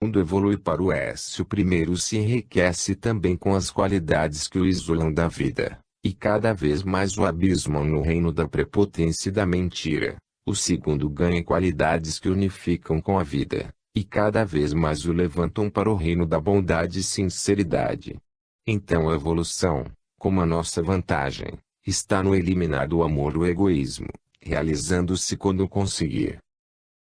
Quando evolui para o S, o primeiro se enriquece também com as qualidades que o isolam da vida, e cada vez mais o abismam no reino da prepotência e da mentira. O segundo ganha qualidades que unificam com a vida, e cada vez mais o levantam para o reino da bondade e sinceridade. Então a evolução, como a nossa vantagem, está no eliminar do amor o egoísmo, realizando-se quando conseguir.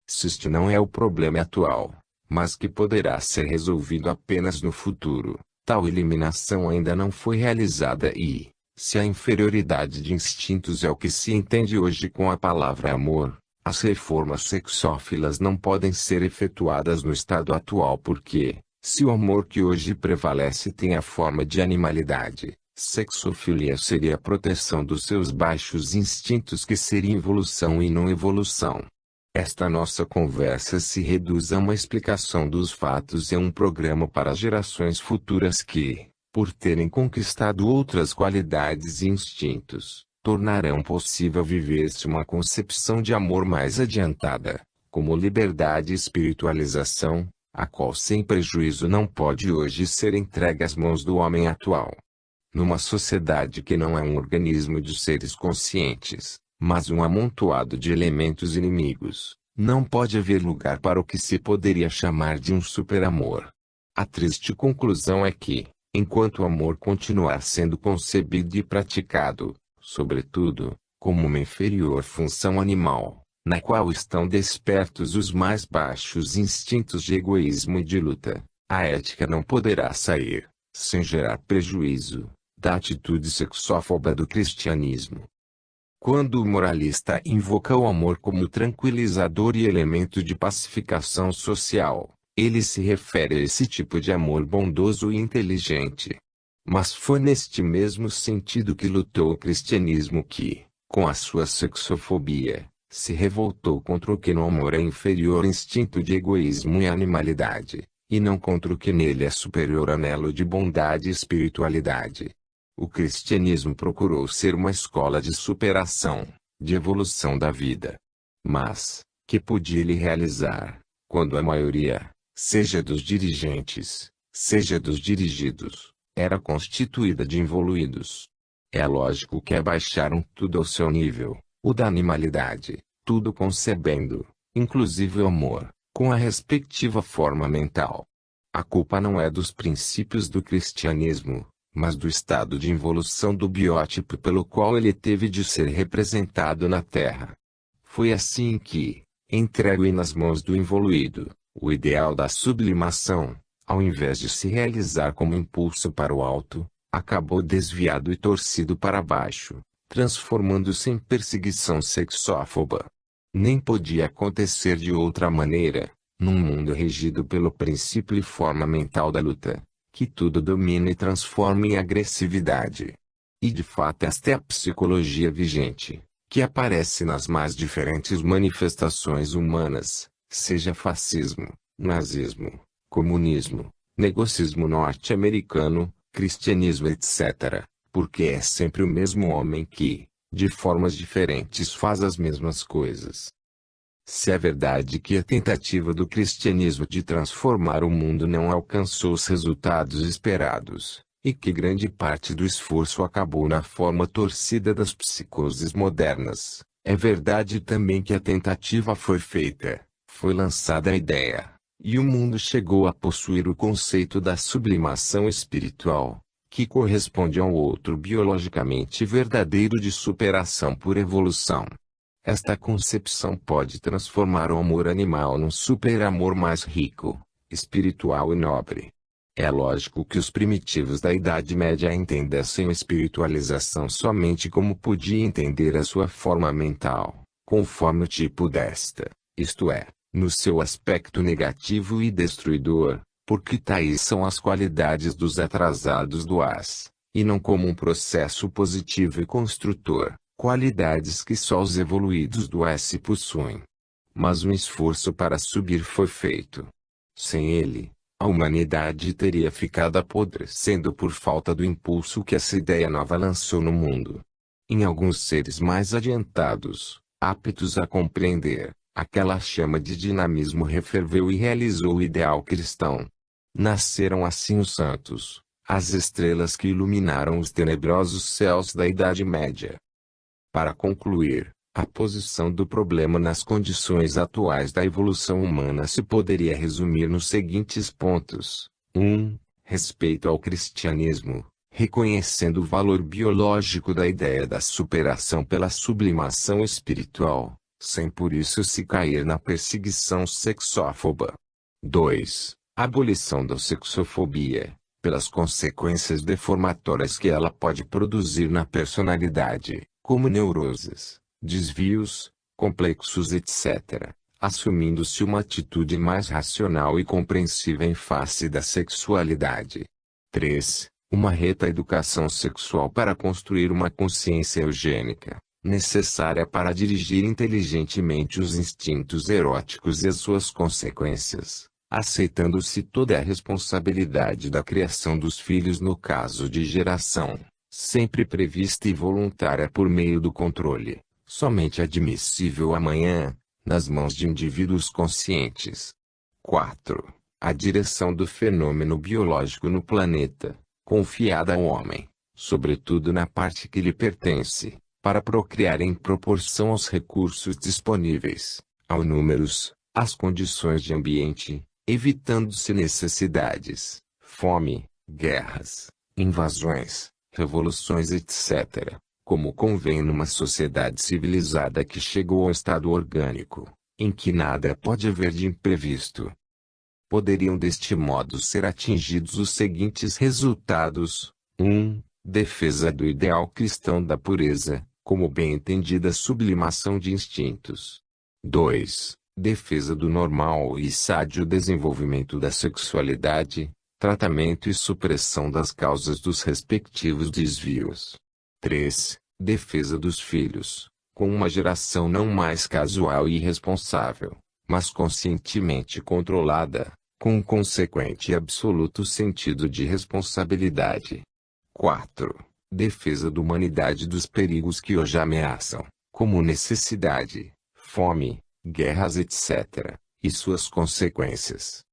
Se este não é o problema atual, mas que poderá ser resolvido apenas no futuro, tal eliminação ainda não foi realizada e, se a inferioridade de instintos é o que se entende hoje com a palavra amor, as reformas sexófilas não podem ser efetuadas no estado atual porque, se o amor que hoje prevalece tem a forma de animalidade, sexofilia seria a proteção dos seus baixos instintos que seria evolução e não evolução. Esta nossa conversa se reduz a uma explicação dos fatos e a um programa para gerações futuras que, por terem conquistado outras qualidades e instintos, tornarão possível viver-se uma concepção de amor mais adiantada, como liberdade e espiritualização, a qual sem prejuízo não pode hoje ser entregue às mãos do homem atual. Numa sociedade que não é um organismo de seres conscientes, mas um amontoado de elementos inimigos, não pode haver lugar para o que se poderia chamar de um superamor. A triste conclusão é que, enquanto o amor continuar sendo concebido e praticado, sobretudo, como uma inferior função animal, na qual estão despertos os mais baixos instintos de egoísmo e de luta, a ética não poderá sair, sem gerar prejuízo, da atitude sexófoba do cristianismo. Quando o moralista invoca o amor como tranquilizador e elemento de pacificação social, ele se refere a esse tipo de amor bondoso e inteligente. Mas foi neste mesmo sentido que lutou o cristianismo que, com a sua sexofobia, se revoltou contra o que no amor é inferior instinto de egoísmo e animalidade, e não contra o que nele é superior anelo de bondade e espiritualidade. O cristianismo procurou ser uma escola de superação, de evolução da vida. Mas, que podia ele realizar, quando a maioria, seja dos dirigentes, seja dos dirigidos, era constituída de involuídos? É lógico que abaixaram tudo ao seu nível, o da animalidade, tudo concebendo, inclusive o amor, com a respectiva forma mental. A culpa não é dos princípios do cristianismo, mas do estado de involução do biótipo pelo qual ele teve de ser representado na Terra. Foi assim que, entregue nas mãos do involuído, o ideal da sublimação, ao invés de se realizar como impulso para o alto, acabou desviado e torcido para baixo, transformando-se em perseguição sexófoba. Nem podia acontecer de outra maneira, num mundo regido pelo princípio e forma mental da luta, que tudo domina e transforma em agressividade. E de fato esta é a psicologia vigente, que aparece nas mais diferentes manifestações humanas, seja fascismo, nazismo, comunismo, negocismo norte-americano, cristianismo etc., porque é sempre o mesmo homem que, de formas diferentes faz as mesmas coisas. Se é verdade que a tentativa do cristianismo de transformar o mundo não alcançou os resultados esperados, e que grande parte do esforço acabou na forma torcida das psicoses modernas, é verdade também que a tentativa foi feita, foi lançada a ideia, e o mundo chegou a possuir o conceito da sublimação espiritual, que corresponde a um outro biologicamente verdadeiro de superação por evolução. Esta concepção pode transformar o amor animal num super-amor mais rico, espiritual e nobre. É lógico que os primitivos da Idade Média entendessem a espiritualização somente como podia entender a sua forma mental, conforme o tipo desta, isto é, no seu aspecto negativo e destruidor, porque tais são as qualidades dos atrasados do As, e não como um processo positivo e construtor. Qualidades que só os evoluídos do S possuem. Mas um esforço para subir foi feito. Sem ele, a humanidade teria ficado apodrecendo por falta do impulso que essa ideia nova lançou no mundo. Em alguns seres mais adiantados, aptos a compreender, Aquela chama de dinamismo referveu e realizou o ideal cristão. Nasceram assim os santos, as estrelas que iluminaram os tenebrosos céus da Idade Média. Para concluir, a posição do problema nas condições atuais da evolução humana se poderia resumir nos seguintes pontos. 1. Respeito ao cristianismo, reconhecendo o valor biológico da ideia da superação pela sublimação espiritual, sem por isso se cair na perseguição sexófoba. 2. Abolição da sexofobia, pelas consequências deformatórias que ela pode produzir na personalidade, como neuroses, desvios, complexos etc., assumindo-se uma atitude mais racional e compreensiva em face da sexualidade. 3. Uma reta educação sexual para construir uma consciência eugênica, necessária para dirigir inteligentemente os instintos eróticos e as suas consequências, aceitando-se toda a responsabilidade da criação dos filhos no caso de geração, sempre prevista e voluntária por meio do controle, somente admissível amanhã, nas mãos de indivíduos conscientes. 4. A direção do fenômeno biológico no planeta, confiada ao homem, sobretudo na parte que lhe pertence, para procriar em proporção aos recursos disponíveis, aos números, às condições de ambiente, evitando-se necessidades, fome, guerras, invasões, revoluções etc., como convém numa sociedade civilizada que chegou ao estado orgânico, em que nada pode haver de imprevisto. Poderiam deste modo ser atingidos os seguintes resultados: 1. Defesa do ideal cristão da pureza, como bem entendida sublimação de instintos. 2. Defesa do normal e sádio desenvolvimento da sexualidade, tratamento e supressão das causas dos respectivos desvios. 3. Defesa dos filhos, com uma geração não mais casual e irresponsável, mas conscientemente controlada, com um consequente e absoluto sentido de responsabilidade. 4. Defesa da humanidade dos perigos que hoje ameaçam, como necessidade, fome, guerras etc., e suas consequências.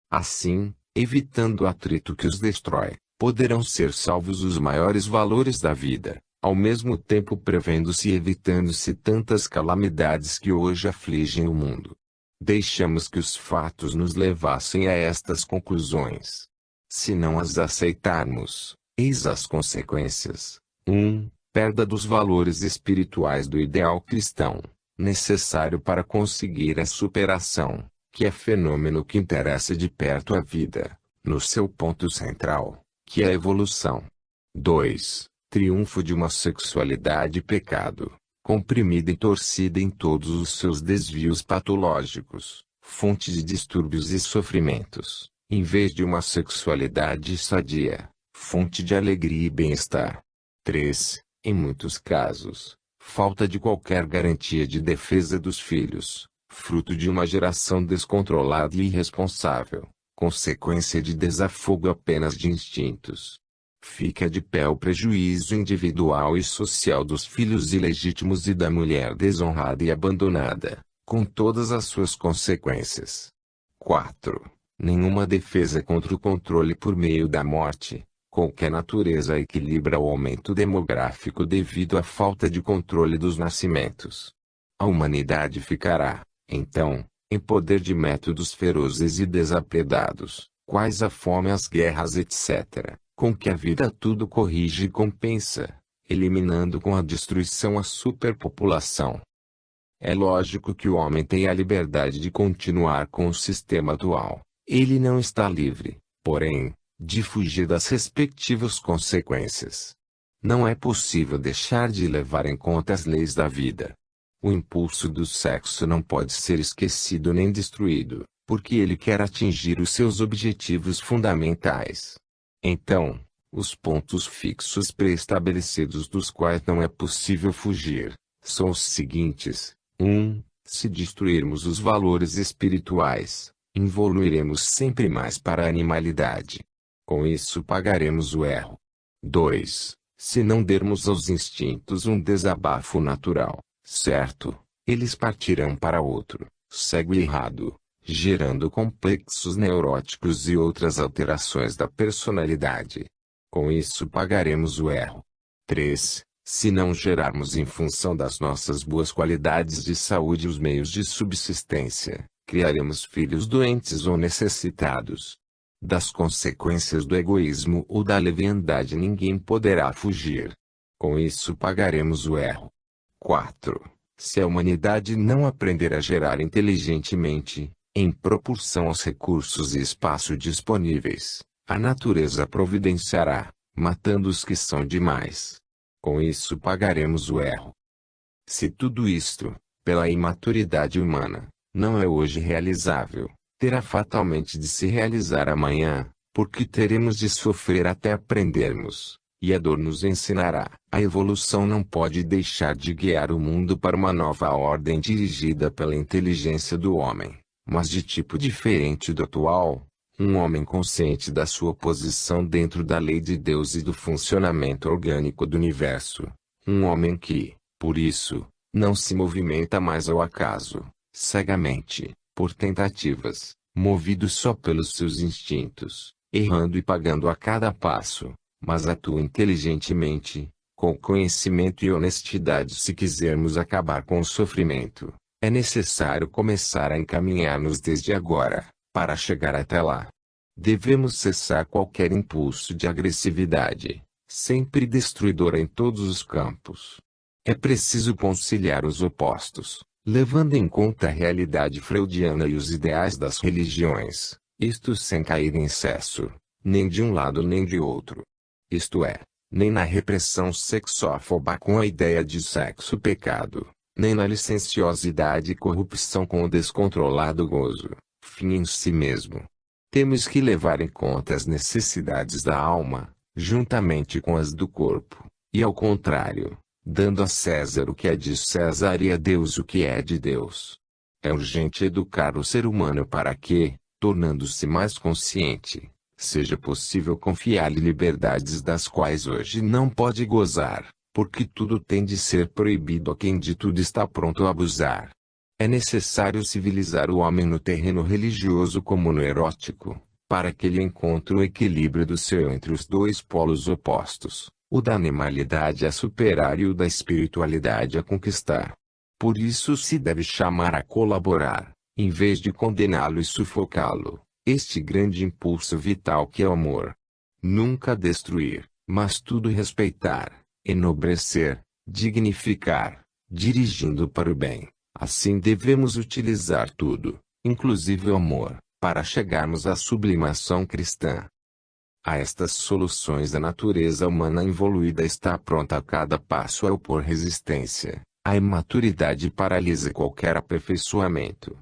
Assim, evitando o atrito que os destrói, poderão ser salvos os maiores valores da vida, ao mesmo tempo prevendo-se e evitando-se tantas calamidades que hoje afligem o mundo. Deixamos que os fatos nos levassem a estas conclusões. Se não as aceitarmos, eis as consequências. 1. Perda dos valores espirituais do ideal cristão, necessário para conseguir a superação, que é fenômeno que interessa de perto a vida, no seu ponto central, que é a evolução. 2. Triunfo de uma sexualidade pecado, comprimida e torcida em todos os seus desvios patológicos, fonte de distúrbios e sofrimentos, em vez de uma sexualidade sadia, fonte de alegria e bem-estar. 3. Em muitos casos, falta de qualquer garantia de defesa dos filhos, fruto de uma geração descontrolada e irresponsável, consequência de desafogo apenas de instintos. Fica de pé o prejuízo individual e social dos filhos ilegítimos e da mulher desonrada e abandonada, com todas as suas consequências. 4. Nenhuma defesa contra o controle por meio da morte, qualquer natureza equilibra o aumento demográfico devido à falta de controle dos nascimentos. A humanidade ficará, então, em poder de métodos ferozes e desapredados, quais a fome, as guerras etc., com que a vida tudo corrige e compensa, eliminando com a destruição a superpopulação. É lógico que o homem tem a liberdade de continuar com o sistema atual. Ele não está livre, porém, de fugir das respectivas consequências. Não é possível deixar de levar em conta as leis da vida. O impulso do sexo não pode ser esquecido nem destruído, porque ele quer atingir os seus objetivos fundamentais. Então, os pontos fixos pré-estabelecidos dos quais não é possível fugir, são os seguintes. 1. Se destruirmos os valores espirituais, evoluiremos sempre mais para a animalidade. Com isso pagaremos o erro. 2. Se não dermos aos instintos um desabafo natural, certo, eles partirão para outro, cego e errado, gerando complexos neuróticos e outras alterações da personalidade. Com isso pagaremos o erro. 3. Se não gerarmos em função das nossas boas qualidades de saúde os meios de subsistência, criaremos filhos doentes ou necessitados. Das consequências do egoísmo ou da leviandade ninguém poderá fugir. Com isso pagaremos o erro. 4. Se a humanidade não aprender a gerar inteligentemente, em proporção aos recursos e espaço disponíveis, a natureza providenciará, matando os que são demais. Com isso pagaremos o erro. Se tudo isto, pela imaturidade humana, não é hoje realizável, terá fatalmente de se realizar amanhã, porque teremos de sofrer até aprendermos, e a dor nos ensinará. A evolução não pode deixar de guiar o mundo para uma nova ordem dirigida pela inteligência do homem, mas de tipo diferente do atual. Um homem consciente da sua posição dentro da lei de Deus e do funcionamento orgânico do universo. Um homem que, por isso, não se movimenta mais ao acaso, cegamente, por tentativas, movido só pelos seus instintos, errando e pagando a cada passo, mas atua inteligentemente, com conhecimento e honestidade. Se quisermos acabar com o sofrimento, é necessário começar a encaminhar-nos desde agora, para chegar até lá. Devemos cessar qualquer impulso de agressividade, sempre destruidora em todos os campos. É preciso conciliar os opostos, levando em conta a realidade freudiana e os ideais das religiões, isto sem cair em excesso, nem de um lado nem de outro. Isto é, nem na repressão sexófoba com a ideia de sexo pecado, nem na licenciosidade e corrupção com o descontrolado gozo, fim em si mesmo. Temos que levar em conta as necessidades da alma, juntamente com as do corpo, e ao contrário, dando a César o que é de César e a Deus o que é de Deus. É urgente educar o ser humano para que, tornando-se mais consciente, seja possível confiar-lhe liberdades das quais hoje não pode gozar, porque tudo tem de ser proibido a quem de tudo está pronto a abusar. É necessário civilizar o homem no terreno religioso como no erótico, para que ele encontre o equilíbrio do seu entre os dois polos opostos, o da animalidade a superar e o da espiritualidade a conquistar. Por isso se deve chamar a colaborar, em vez de condená-lo e sufocá-lo, este grande impulso vital que é o amor. Nunca destruir, mas tudo respeitar, enobrecer, dignificar, dirigindo para o bem. Assim devemos utilizar tudo, inclusive o amor, para chegarmos à sublimação cristã. A estas soluções a natureza humana evoluída está pronta a cada passo a opor resistência. A imaturidade paralisa qualquer aperfeiçoamento.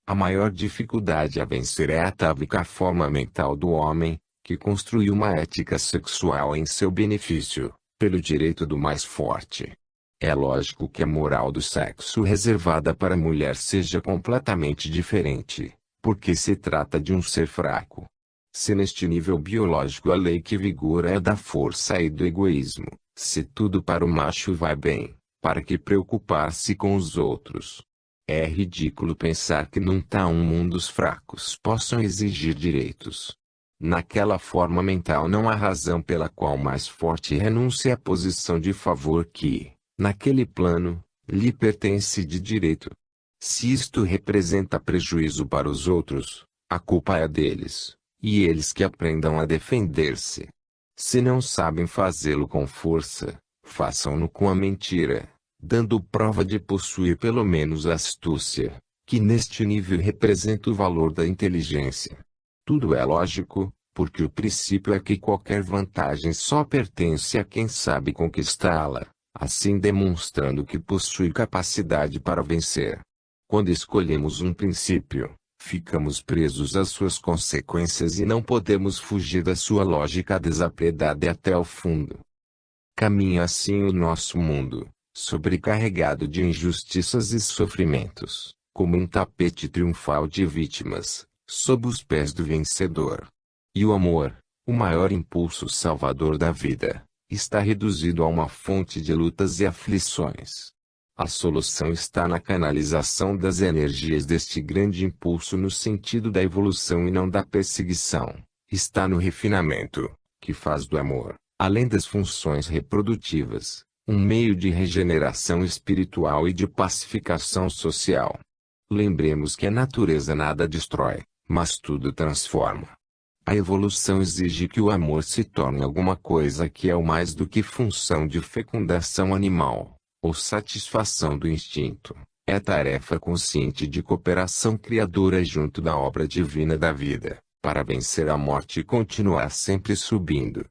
A maior dificuldade a vencer é a atávica forma mental do homem, que construiu uma ética sexual em seu benefício, pelo direito do mais forte. É lógico que a moral do sexo reservada para a mulher seja completamente diferente, porque se trata de um ser fraco. Se neste nível biológico a lei que vigora é da força e do egoísmo, se tudo para o macho vai bem, para que preocupar-se com os outros? É ridículo pensar que num tal mundo os fracos possam exigir direitos. Naquela forma mental não há razão pela qual o mais forte renuncie à posição de favor que, naquele plano, lhe pertence de direito. Se isto representa prejuízo para os outros, a culpa é deles, e eles que aprendam a defender-se. Se não sabem fazê-lo com força, façam-no com a mentira, dando prova de possuir pelo menos a astúcia, que neste nível representa o valor da inteligência. Tudo é lógico, porque o princípio é que qualquer vantagem só pertence a quem sabe conquistá-la, assim demonstrando que possui capacidade para vencer. Quando escolhemos um princípio, ficamos presos às suas consequências e não podemos fugir da sua lógica desapredada até o fundo. Caminha assim o nosso mundo, sobrecarregado de injustiças e sofrimentos, como um tapete triunfal de vítimas, sob os pés do vencedor. E o amor, o maior impulso salvador da vida, está reduzido a uma fonte de lutas e aflições. A solução está na canalização das energias deste grande impulso no sentido da evolução e não da perseguição. Está no refinamento, que faz do amor, além das funções reprodutivas, um meio de regeneração espiritual e de pacificação social. Lembremos que a natureza nada destrói, mas tudo transforma. A evolução exige que o amor se torne alguma coisa que é o mais do que função de fecundação animal, ou satisfação do instinto. É tarefa consciente de cooperação criadora junto da obra divina da vida, para vencer a morte e continuar sempre subindo.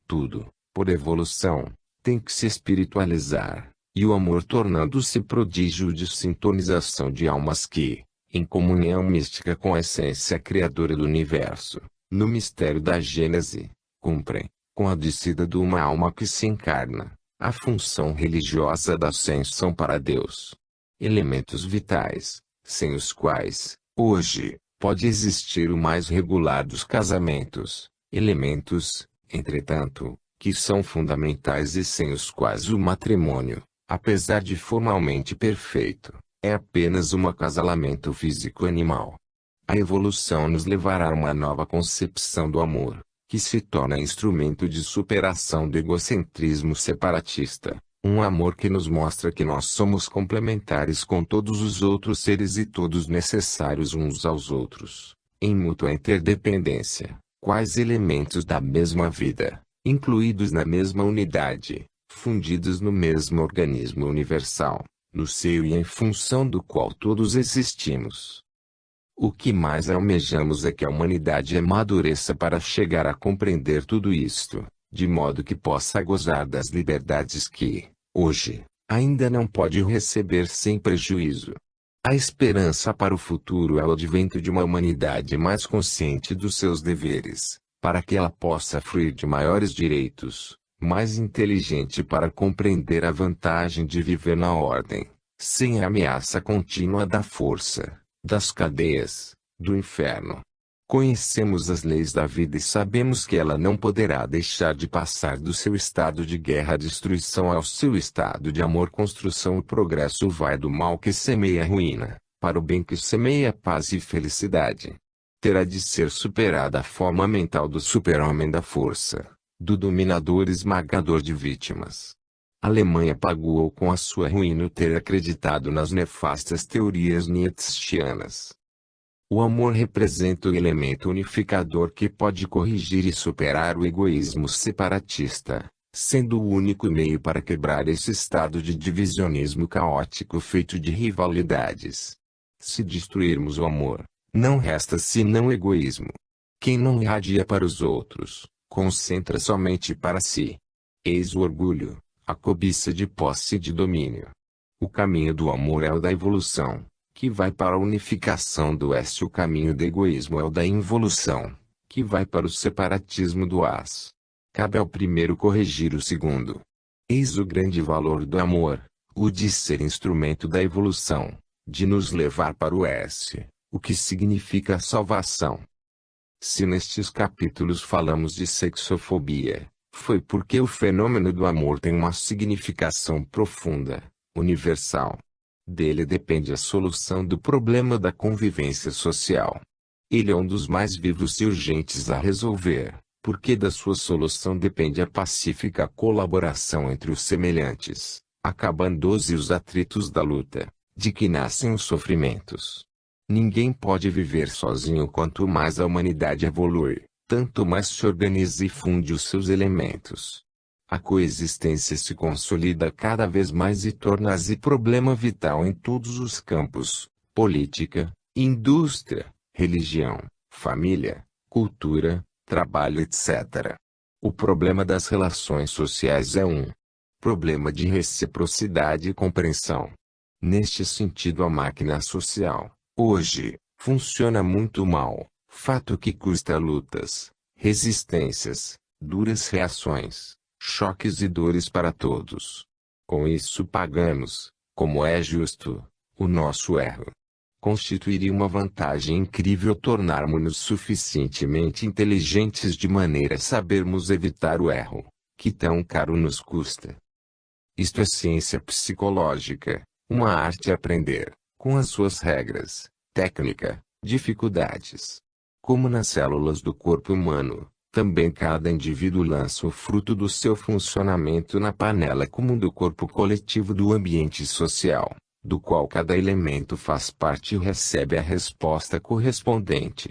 Tudo, por evolução, tem que se espiritualizar, e o amor tornando-se prodígio de sintonização de almas que, em comunhão mística com a essência criadora do universo, no mistério da Gênese, cumprem, com a descida de uma alma que se encarna, a função religiosa da ascensão para Deus. Elementos vitais, sem os quais, hoje, pode existir o mais regular dos casamentos. Elementos, entretanto, que são fundamentais e sem os quais o matrimônio, apesar de formalmente perfeito, é apenas um acasalamento físico-animal. A evolução nos levará a uma nova concepção do amor, que se torna instrumento de superação do egocentrismo separatista, um amor que nos mostra que nós somos complementares com todos os outros seres e todos necessários uns aos outros, em mútua interdependência, quais elementos da mesma vida, incluídos na mesma unidade, fundidos no mesmo organismo universal, no seio e em função do qual todos existimos. O que mais almejamos é que a humanidade amadureça para chegar a compreender tudo isto, de modo que possa gozar das liberdades que, hoje, ainda não pode receber sem prejuízo. A esperança para o futuro é o advento de uma humanidade mais consciente dos seus deveres, para que ela possa fruir de maiores direitos, mais inteligente para compreender a vantagem de viver na ordem, sem a ameaça contínua da força, das cadeias, do inferno. Conhecemos as leis da vida e sabemos que ela não poderá deixar de passar do seu estado de guerra-destruição ao seu estado de amor-construção. O progresso vai do mal que semeia ruína, para o bem que semeia paz e felicidade. Terá de ser superada a forma mental do super-homem da força, do dominador esmagador de vítimas. A Alemanha pagou com a sua ruína o ter acreditado nas nefastas teorias nietzschianas. O amor representa o elemento unificador que pode corrigir e superar o egoísmo separatista, sendo o único meio para quebrar esse estado de divisionismo caótico feito de rivalidades. Se destruirmos o amor, não resta senão egoísmo. Quem não irradia para os outros, concentra somente para si. Eis o orgulho, a cobiça de posse e de domínio. O caminho do amor é o da evolução, que vai para a unificação do oeste. O caminho do egoísmo é o da involução, que vai para o separatismo do as. Cabe ao primeiro corrigir o segundo. Eis o grande valor do amor, o de ser instrumento da evolução, de nos levar para o oeste, o que significa a salvação. Se nestes capítulos falamos de sexofobia, foi porque o fenômeno do amor tem uma significação profunda, universal. Dele depende a solução do problema da convivência social. Ele é um dos mais vivos e urgentes a resolver, porque da sua solução depende a pacífica colaboração entre os semelhantes, acabando-se os atritos da luta, de que nascem os sofrimentos. Ninguém pode viver sozinho. Quanto mais a humanidade evolui, tanto mais se organiza e funde os seus elementos. A coexistência se consolida cada vez mais e torna-se problema vital em todos os campos: política, indústria, religião, família, cultura, trabalho, etc. O problema das relações sociais é um problema de reciprocidade e compreensão. Neste sentido, a máquina social, hoje, funciona muito mal, fato que custa lutas, resistências, duras reações, choques e dores para todos. Com isso pagamos, como é justo, o nosso erro. Constituiria uma vantagem incrível tornarmos-nos suficientemente inteligentes de maneira a sabermos evitar o erro, que tão caro nos custa. Isto é ciência psicológica, Uma arte é aprender, com as suas regras, técnica, dificuldades. Como nas células do corpo humano, também cada indivíduo lança o fruto do seu funcionamento na panela comum do corpo coletivo do ambiente social, do qual cada elemento faz parte e recebe a resposta correspondente.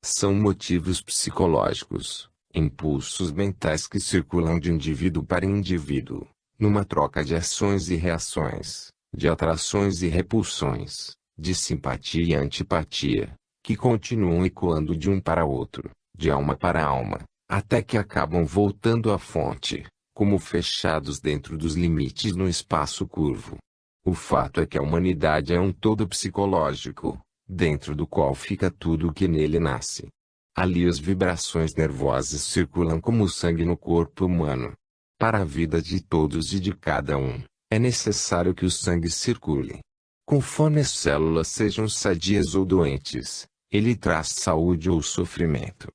São motivos psicológicos, impulsos mentais que circulam de indivíduo para indivíduo, numa troca de ações e reações, de atrações e repulsões, de simpatia e antipatia, que continuam ecoando de um para outro, de alma para alma, até que acabam voltando à fonte, como fechados dentro dos limites no espaço curvo. O fato é que a humanidade é um todo psicológico, dentro do qual fica tudo o que nele nasce. Ali as vibrações nervosas circulam como o sangue no corpo humano. Para a vida de todos e de cada um, é necessário que o sangue circule. Conforme as células sejam sadias ou doentes, ele traz saúde ou sofrimento.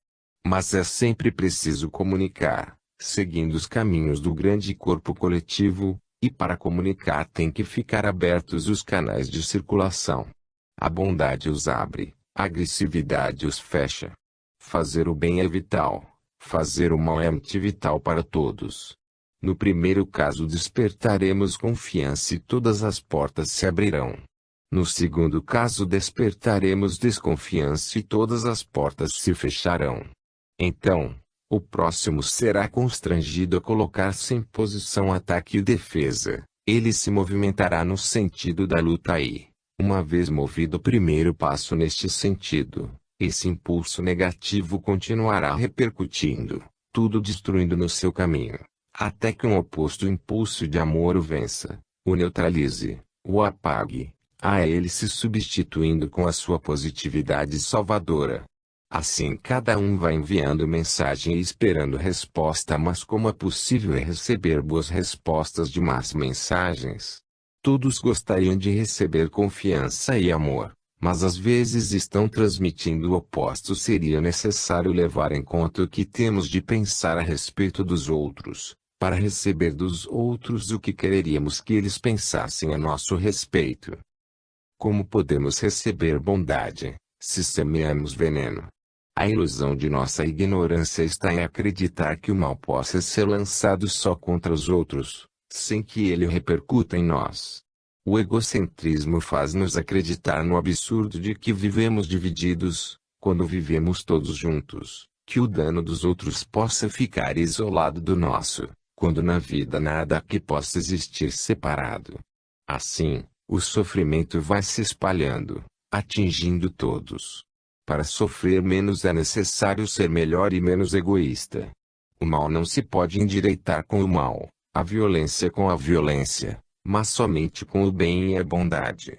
Mas é sempre preciso comunicar, seguindo os caminhos do grande corpo coletivo, e para comunicar tem que ficar abertos os canais de circulação. A bondade os abre, a agressividade os fecha. Fazer o bem é vital, fazer o mal é antivital para todos. No primeiro caso despertaremos confiança e todas as portas se abrirão. No segundo caso despertaremos desconfiança e todas as portas se fecharão. Então, o próximo será constrangido a colocar-se em posição ataque e defesa. Ele se movimentará no sentido da luta e, uma vez movido o primeiro passo neste sentido, esse impulso negativo continuará repercutindo, tudo destruindo no seu caminho, até que um oposto impulso de amor o vença, o neutralize, o apague, a ele se substituindo com a sua positividade salvadora. Assim cada um vai enviando mensagem e esperando resposta, mas como é possível receber boas respostas de más mensagens? Todos gostariam de receber confiança e amor, mas às vezes estão transmitindo o oposto. Seria necessário levar em conta o que temos de pensar a respeito dos outros, para receber dos outros o que quereríamos que eles pensassem a nosso respeito. Como podemos receber bondade, se semeamos veneno? A ilusão de nossa ignorância está em acreditar que o mal possa ser lançado só contra os outros, sem que ele repercuta em nós. O egocentrismo faz-nos acreditar no absurdo de que vivemos divididos, quando vivemos todos juntos, que o dano dos outros possa ficar isolado do nosso, quando na vida nada que possa existir separado. Assim, o sofrimento vai se espalhando, atingindo todos. Para sofrer menos é necessário ser melhor e menos egoísta. O mal não se pode endireitar com o mal, a violência com a violência, mas somente com o bem e a bondade.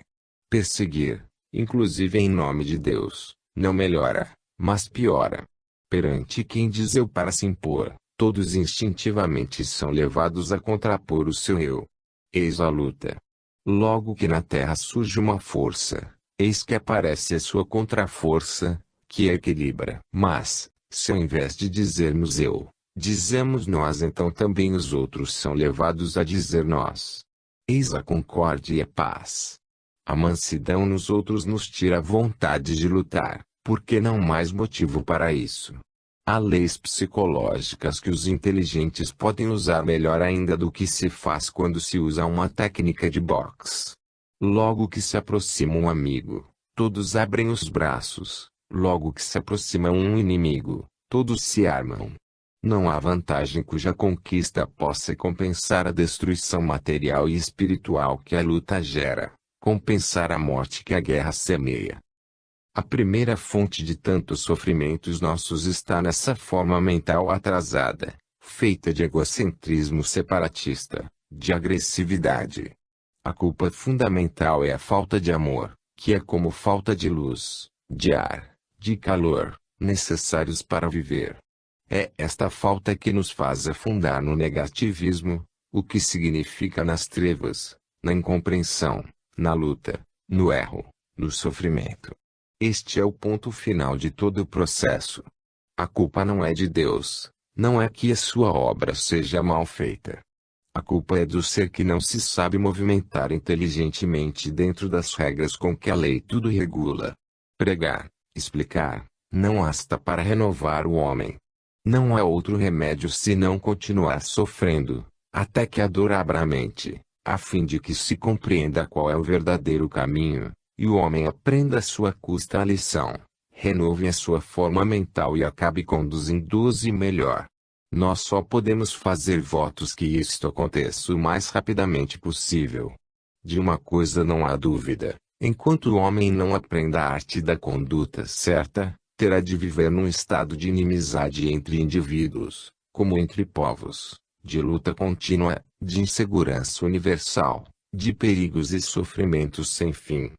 Perseguir, inclusive em nome de Deus, não melhora, mas piora. Perante quem diz eu para se impor, todos instintivamente são levados a contrapor o seu eu. Eis a luta. Logo que na terra surge uma força, eis que aparece a sua contraforça, que a equilibra. Mas, se ao invés de dizermos eu, dizemos nós, então também os outros são levados a dizer nós. Eis a concórdia e a paz. A mansidão nos outros nos tira a vontade de lutar, porque não há mais motivo para isso. Há leis psicológicas que os inteligentes podem usar melhor ainda do que se faz quando se usa uma técnica de boxe. Logo que se aproxima um amigo, todos abrem os braços. Logo que se aproxima um inimigo, todos se armam. Não há vantagem cuja conquista possa compensar a destruição material e espiritual que a luta gera, compensar a morte que a guerra semeia. A primeira fonte de tantos sofrimentos nossos está nessa forma mental atrasada, feita de egocentrismo separatista, de agressividade. A culpa fundamental é a falta de amor, que é como falta de luz, de ar, de calor, necessários para viver. É esta falta que nos faz afundar no negativismo, o que significa nas trevas, na incompreensão, na luta, no erro, no sofrimento. Este é o ponto final de todo o processo. A culpa não é de Deus, não é que a sua obra seja mal feita. A culpa é do ser que não se sabe movimentar inteligentemente dentro das regras com que a lei tudo regula. Pregar, explicar, não basta para renovar o homem. Não há outro remédio senão continuar sofrendo, até que a dor abra a mente, a fim de que se compreenda qual é o verdadeiro caminho, e o homem aprenda à sua custa a lição, renove a sua forma mental e acabe conduzindo-se melhor. Nós só podemos fazer votos que isto aconteça o mais rapidamente possível. De uma coisa não há dúvida: enquanto o homem não aprenda a arte da conduta certa, terá de viver num estado de inimizade entre indivíduos, como entre povos, de luta contínua, de insegurança universal, de perigos e sofrimentos sem fim.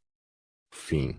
Fim.